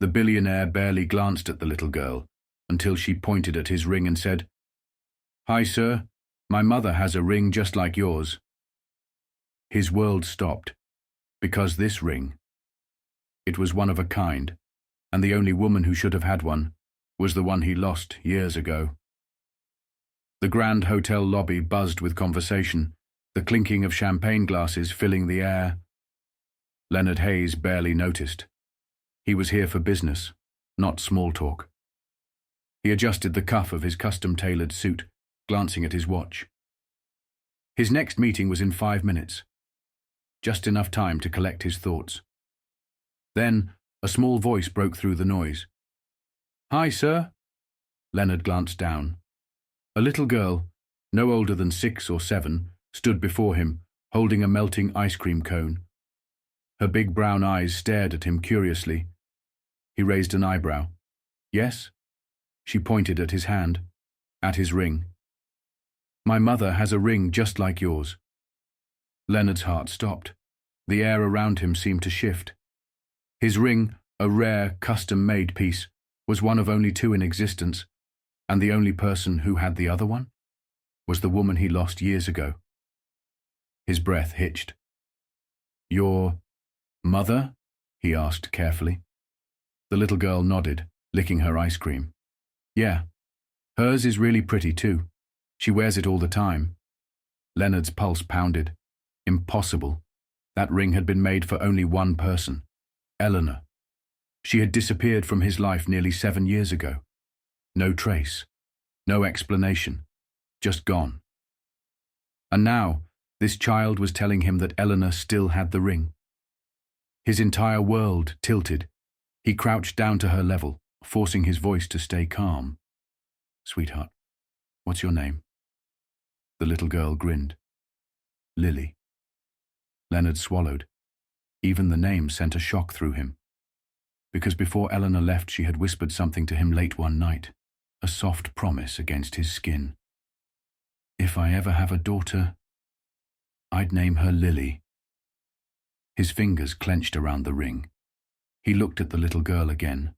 The billionaire barely glanced at the little girl until she pointed at his ring and said, "Hi, sir. My mother has a ring just like yours." His world stopped, because this ring, it was one of a kind, and the only woman who should have had one was the one he lost years ago. The grand hotel lobby buzzed with conversation, the clinking of champagne glasses filling the air. Leonard Hayes barely noticed. He was here for business, not small talk. He adjusted the cuff of his custom-tailored suit, glancing at his watch. His next meeting was in 5 minutes, just enough time to collect his thoughts. Then, a small voice broke through the noise. "Hi, sir." Leonard glanced down. A little girl, no older than 6 or 7, stood before him, holding a melting ice cream cone. Her big brown eyes stared at him curiously. He raised an eyebrow. "Yes?" She pointed at his hand, at his ring. "My mother has a ring just like yours." Leonard's heart stopped. The air around him seemed to shift. His ring, a rare, custom-made piece, was one of only 2 in existence, and the only person who had the other one was the woman he lost years ago. His breath hitched. "Your mother?" he asked carefully. The little girl nodded, licking her ice cream. "Yeah, hers is really pretty too. She wears it all the time." Leonard's pulse pounded. Impossible. That ring had been made for only one person, Eleanor. She had disappeared from his life nearly 7 years ago. No trace, no explanation, just gone. And now, this child was telling him that Eleanor still had the ring. His entire world tilted. He crouched down to her level, forcing his voice to stay calm. "Sweetheart, what's your name?" The little girl grinned. "Lily." Leonard swallowed. Even the name sent a shock through him. Because before Eleanor left, she had whispered something to him late one night, a soft promise against his skin. "If I ever have a daughter, I'd name her Lily." His fingers clenched around the ring. He looked at the little girl again,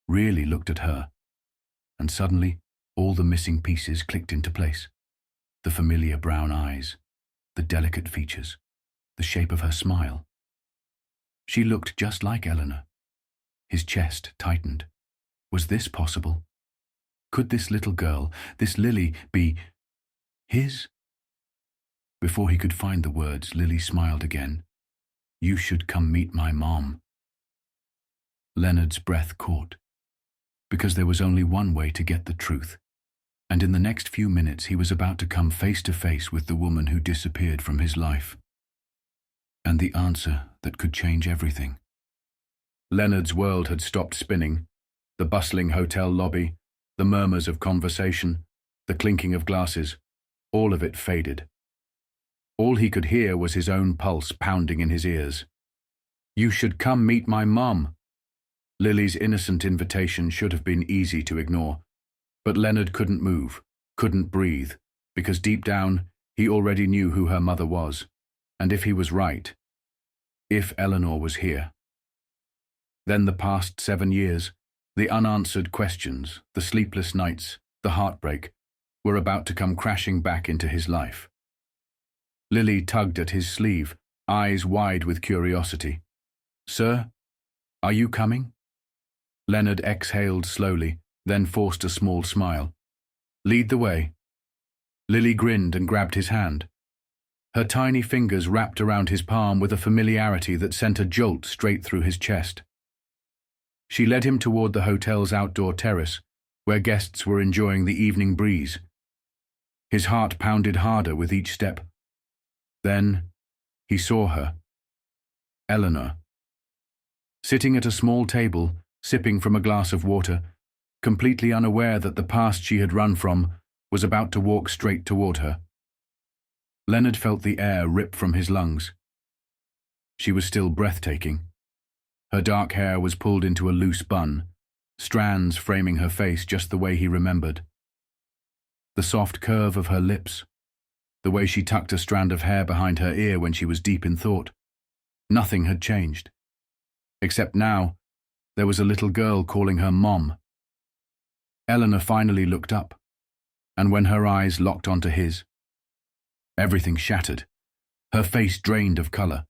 really looked at her, and suddenly all the missing pieces clicked into place. The familiar brown eyes, the delicate features, the shape of her smile. She looked just like Eleanor. His chest tightened. Was this possible? Could this little girl, this Lily, be his? Before he could find the words, Lily smiled again. "You should come meet my mom." Leonard's breath caught, because there was only one way to get the truth, and in the next few minutes he was about to come face to face with the woman who disappeared from his life. And the answer that could change everything. Leonard's world had stopped spinning. The bustling hotel lobby, the murmurs of conversation, the clinking of glasses, all of it faded. All he could hear was his own pulse pounding in his ears. "You should come meet my mom." Lily's innocent invitation should have been easy to ignore, but Leonard couldn't move, couldn't breathe, because deep down he already knew who her mother was, and if he was right, if Eleanor was here. Then the past 7 years, the unanswered questions, the sleepless nights, the heartbreak, were about to come crashing back into his life. Lily tugged at his sleeve, eyes wide with curiosity. "Sir, are you coming?" Leonard exhaled slowly, then forced a small smile. "Lead the way." Lily grinned and grabbed his hand. Her tiny fingers wrapped around his palm with a familiarity that sent a jolt straight through his chest. She led him toward the hotel's outdoor terrace, where guests were enjoying the evening breeze. His heart pounded harder with each step. Then he saw her. Eleanor. Sitting at a small table, sipping from a glass of water, completely unaware that the past she had run from was about to walk straight toward her. Leonard felt the air rip from his lungs. She was still breathtaking. Her dark hair was pulled into a loose bun, strands framing her face just the way he remembered. The soft curve of her lips, the way she tucked a strand of hair behind her ear when she was deep in thought. Nothing had changed. Except now, There was a little girl calling her Mom. Eleanor finally looked up, and when her eyes locked onto his, everything shattered. Her face drained of color.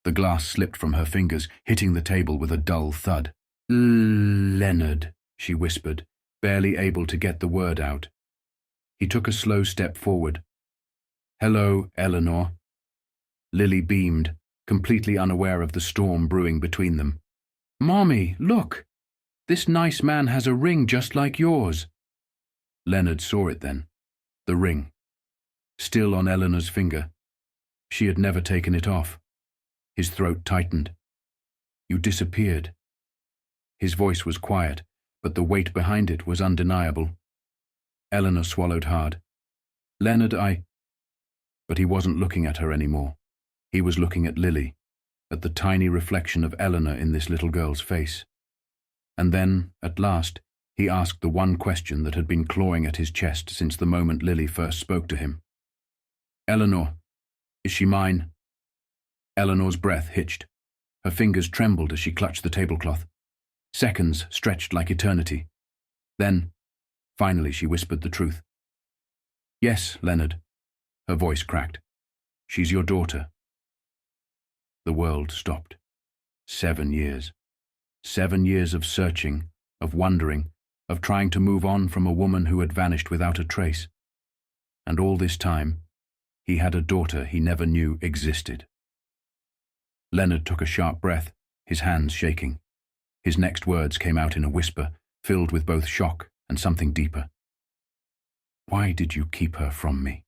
The glass slipped from her fingers, hitting the table with a dull thud. "Leonard," she whispered, barely able to get the word out. He took a slow step forward. "Hello, Eleanor." Lily beamed, completely unaware of the storm brewing between them. "Mommy, look! This nice man has a ring just like yours." Leonard saw it then. The ring. Still on Eleanor's finger. She had never taken it off. His throat tightened. "You disappeared." His voice was quiet, but the weight behind it was undeniable. Eleanor swallowed hard. "Leonard, But he wasn't looking at her anymore. He was looking at Lily, at the tiny reflection of Eleanor in this little girl's face. And then, at last, he asked the one question that had been clawing at his chest since the moment Lily first spoke to him. "Eleanor, is she mine?" Eleanor's breath hitched. Her fingers trembled as she clutched the tablecloth. Seconds stretched like eternity. Then, finally, she whispered the truth. "Yes, Leonard." Her voice cracked. "She's your daughter." The world stopped. 7 years. 7 years of searching, of wondering, of trying to move on from a woman who had vanished without a trace. And all this time, he had a daughter he never knew existed. Leonard took a sharp breath, his hands shaking. His next words came out in a whisper, filled with both shock and something deeper. "Why did you keep her from me?"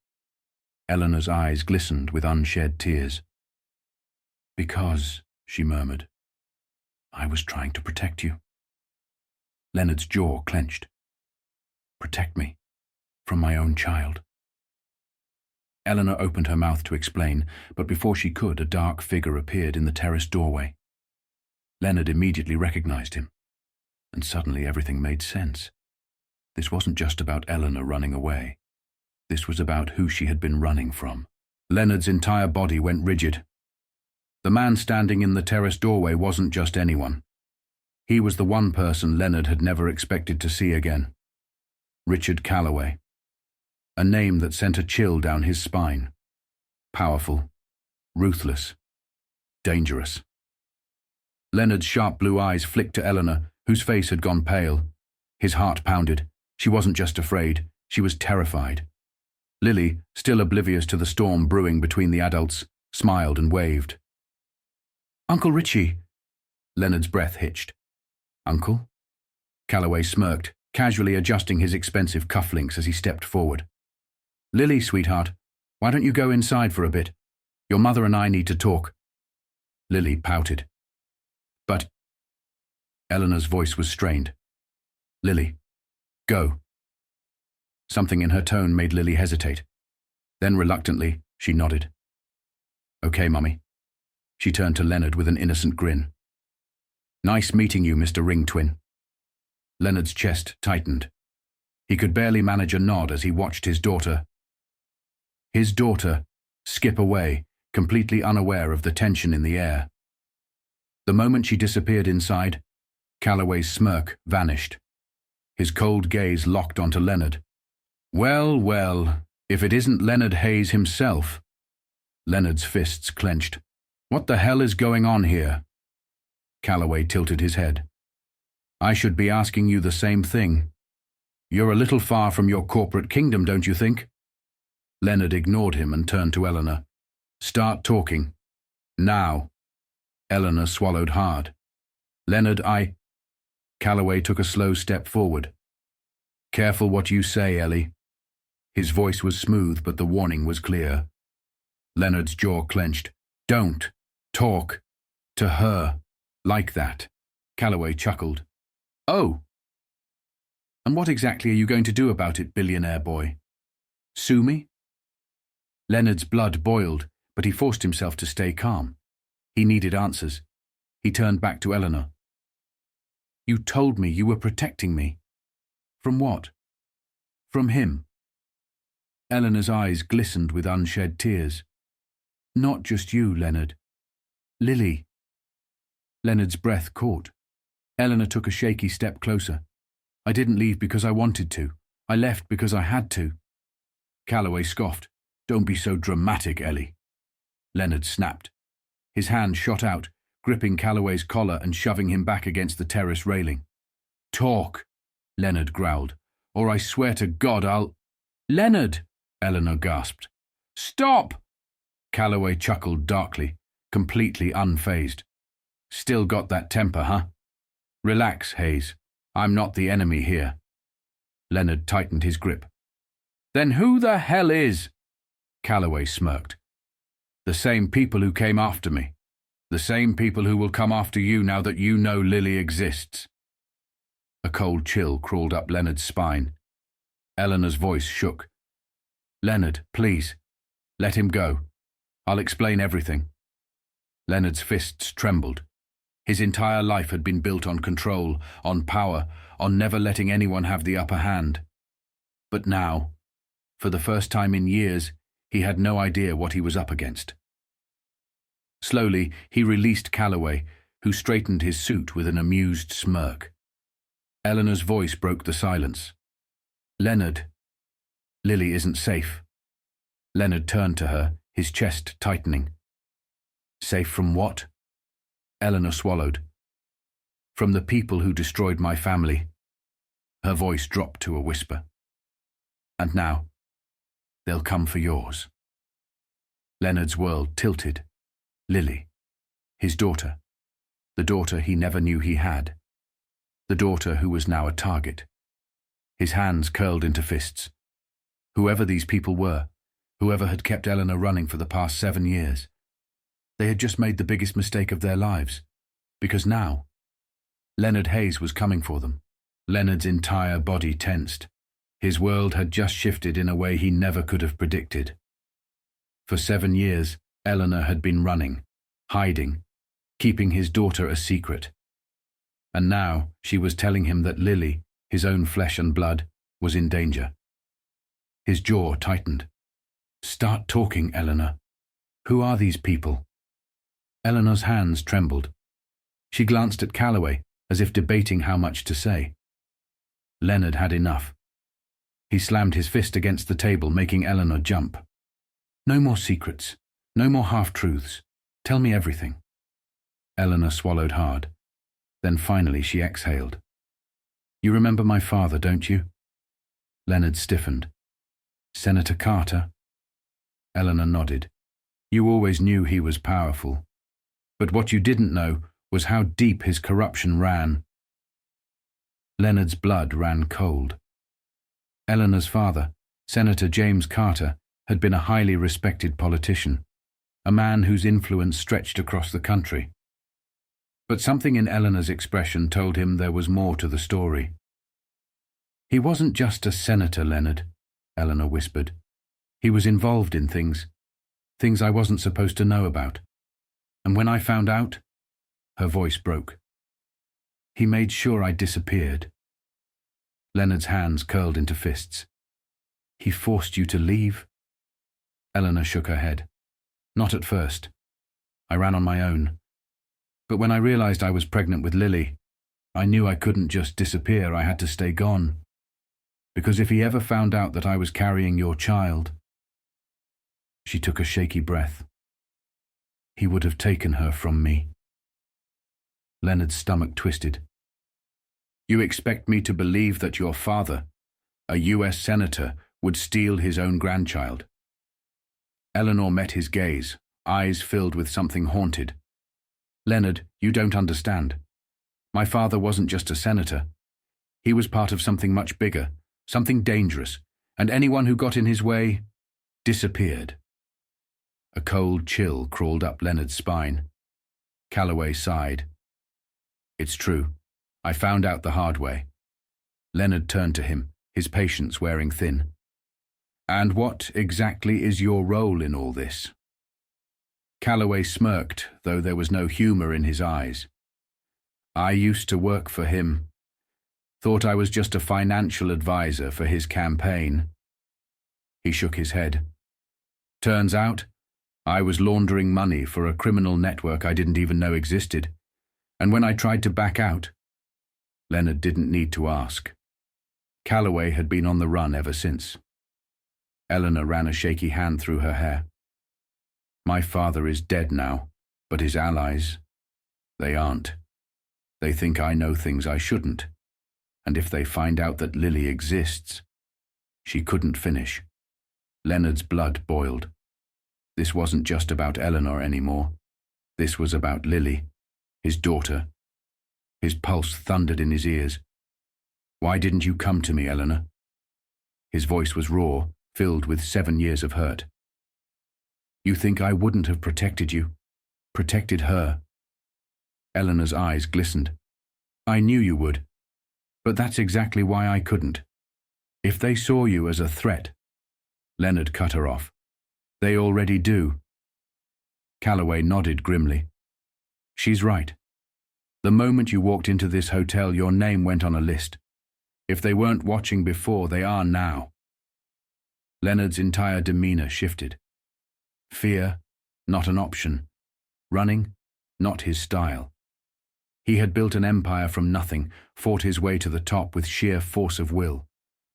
Eleanor's eyes glistened with unshed tears. "Because," she murmured, "I was trying to protect you." Leonard's jaw clenched. "Protect me? From my own child?" Eleanor opened her mouth to explain, but before she could, a dark figure appeared in the terrace doorway. Leonard immediately recognized him, and suddenly everything made sense. This wasn't just about Eleanor running away. This was about who she had been running from. Leonard's entire body went rigid. The man standing in the terrace doorway wasn't just anyone. He was the one person Leonard had never expected to see again. Richard Calloway. A name that sent a chill down his spine. Powerful, ruthless, dangerous. Leonard's sharp blue eyes flicked to Eleanor, whose face had gone pale. His heart pounded. She wasn't just afraid, she was terrified. Lily, still oblivious to the storm brewing between the adults, smiled and waved. "Uncle Richie." Leonard's breath hitched. "Uncle?" Calloway smirked, casually adjusting his expensive cufflinks as he stepped forward. "Lily, sweetheart, why don't you go inside for a bit? Your mother and I need to talk." Lily pouted. "But—" Eleanor's voice was strained. "Lily, go." Something in her tone made Lily hesitate. Then reluctantly, she nodded. "Okay, Mummy." She turned to Leonard with an innocent grin. "Nice meeting you, Mr. Ring Twin." Leonard's chest tightened. He could barely manage a nod as he watched his daughter, skip away, completely unaware of the tension in the air. The moment she disappeared inside, Calloway's smirk vanished. His cold gaze locked onto Leonard. "Well, well, if it isn't Leonard Hayes himself." Leonard's fists clenched. "What the hell is going on here?" Calloway tilted his head. "I should be asking you the same thing. You're a little far from your corporate kingdom, don't you think?" Leonard ignored him and turned to Eleanor. "Start talking. Now." Eleanor swallowed hard. "Leonard, Calloway took a slow step forward. "Careful what you say, Ellie." His voice was smooth, but the warning was clear. Leonard's jaw clenched. "Don't talk to her like that." Calloway chuckled. "Oh. And what exactly are you going to do about it, billionaire boy? Sue me?" Leonard's blood boiled, but he forced himself to stay calm. He needed answers. He turned back to Eleanor. "You told me you were protecting me. From what? From him?" Eleanor's eyes glistened with unshed tears. "Not just you, Leonard. Lily." Leonard's breath caught. Eleanor took a shaky step closer. I didn't leave because I wanted to. I left because I had to. Calloway scoffed. Don't be so dramatic, Ellie. Leonard snapped. His hand shot out, gripping Calloway's collar and shoving him back against the terrace railing. Talk, Leonard growled, or I swear to God I'll… Leonard, Eleanor gasped. Stop! Calloway chuckled darkly, completely unfazed. Still got that temper, huh? Relax, Hayes. I'm not the enemy here. Leonard tightened his grip. Then who the hell is? Calloway smirked. The same people who came after me. The same people who will come after you now that you know Lily exists. A cold chill crawled up Leonard's spine. Eleanor's voice shook. Leonard, please, let him go. I'll explain everything. Leonard's fists trembled. His entire life had been built on control, on power, on never letting anyone have the upper hand. But now, for the first time in years, he had no idea what he was up against. Slowly, he released Calloway, who straightened his suit with an amused smirk. Eleanor's voice broke the silence. Leonard, Lily isn't safe. Leonard turned to her, his chest tightening. Safe from what? Eleanor swallowed. From the people who destroyed my family. Her voice dropped to a whisper. And now, they'll come for yours. Leonard's world tilted. Lily, his daughter, the daughter he never knew he had, the daughter who was now a target. His hands curled into fists. Whoever these people were, whoever had kept Eleanor running for the past 7 years, they had just made the biggest mistake of their lives, because now, Leonard Hayes was coming for them. Leonard's entire body tensed. His world had just shifted in a way he never could have predicted. For 7 years, Eleanor had been running, hiding, keeping his daughter a secret. And now she was telling him that Lily, his own flesh and blood, was in danger. His jaw tightened. Start talking, Eleanor. Who are these people? Eleanor's hands trembled. She glanced at Calloway, as if debating how much to say. Leonard had enough. He slammed his fist against the table, making Eleanor jump. No more secrets. No more half-truths. Tell me everything. Eleanor swallowed hard. Then finally she exhaled. You remember my father, don't you? Leonard stiffened. Senator Carter? Eleanor nodded. You always knew he was powerful. But what you didn't know was how deep his corruption ran. Leonard's blood ran cold. Eleanor's father, Senator James Carter, had been a highly respected politician, a man whose influence stretched across the country. But something in Eleanor's expression told him there was more to the story. He wasn't just a senator, Leonard, Eleanor whispered. He was involved in things I wasn't supposed to know about. And when I found out, her voice broke. He made sure I disappeared. Leonard's hands curled into fists. He forced you to leave? Eleanor shook her head. Not at first. I ran on my own. But when I realized I was pregnant with Lily, I knew I couldn't just disappear. I had to stay gone. Because if he ever found out that I was carrying your child… She took a shaky breath. He would have taken her from me. Leonard's stomach twisted. You expect me to believe that your father, a U.S. senator, would steal his own grandchild? Eleanor met his gaze, eyes filled with something haunted. Leonard, you don't understand. My father wasn't just a senator. He was part of something much bigger, something dangerous, and anyone who got in his way disappeared. A cold chill crawled up Leonard's spine. Calloway sighed. It's true. I found out the hard way. Leonard turned to him, his patience wearing thin. And what exactly is your role in all this? Calloway smirked, though there was no humor in his eyes. I used to work for him. Thought I was just a financial advisor for his campaign. He shook his head. Turns out, I was laundering money for a criminal network I didn't even know existed. And when I tried to back out, Leonard didn't need to ask. Calloway had been on the run ever since. Eleanor ran a shaky hand through her hair. My father is dead now, but his allies, they aren't. They think I know things I shouldn't. And if they find out that Lily exists... She couldn't finish. Leonard's blood boiled. This wasn't just about Eleanor anymore. This was about Lily, his daughter. His pulse thundered in his ears. Why didn't you come to me, Eleanor? His voice was raw, filled with 7 years of hurt. You think I wouldn't have protected you? Protected her? Eleanor's eyes glistened. I knew you would. But that's exactly why I couldn't. If they saw you as a threat... Leonard cut her off. They already do. Calloway nodded grimly. She's right. The moment you walked into this hotel, your name went on a list. If they weren't watching before, they are now. Leonard's entire demeanor shifted. Fear, not an option. Running, not his style. He had built an empire from nothing, fought his way to the top with sheer force of will.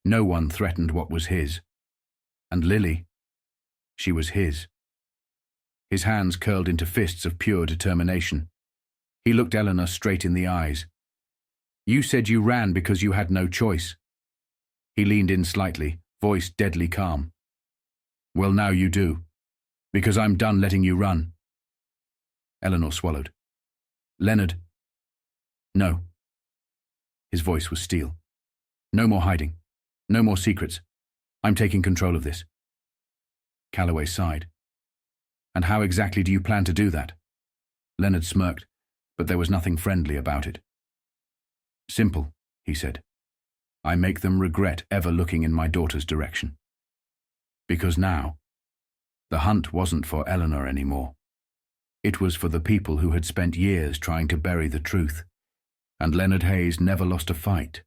No one threatened what was his. And Lily, she was his. His hands curled into fists of pure determination. He looked Eleanor straight in the eyes. You said you ran because you had no choice. He leaned in slightly, voice deadly calm. Well, now you do, because I'm done letting you run. Eleanor swallowed. Leonard. No. His voice was steel. No more hiding. No more secrets. I'm taking control of this. Calloway sighed. And how exactly do you plan to do that? Leonard smirked, but there was nothing friendly about it. Simple, he said. I make them regret ever looking in my daughter's direction. Because now, the hunt wasn't for Eleanor anymore. It was for the people who had spent years trying to bury the truth, and Leonard Hayes never lost a fight.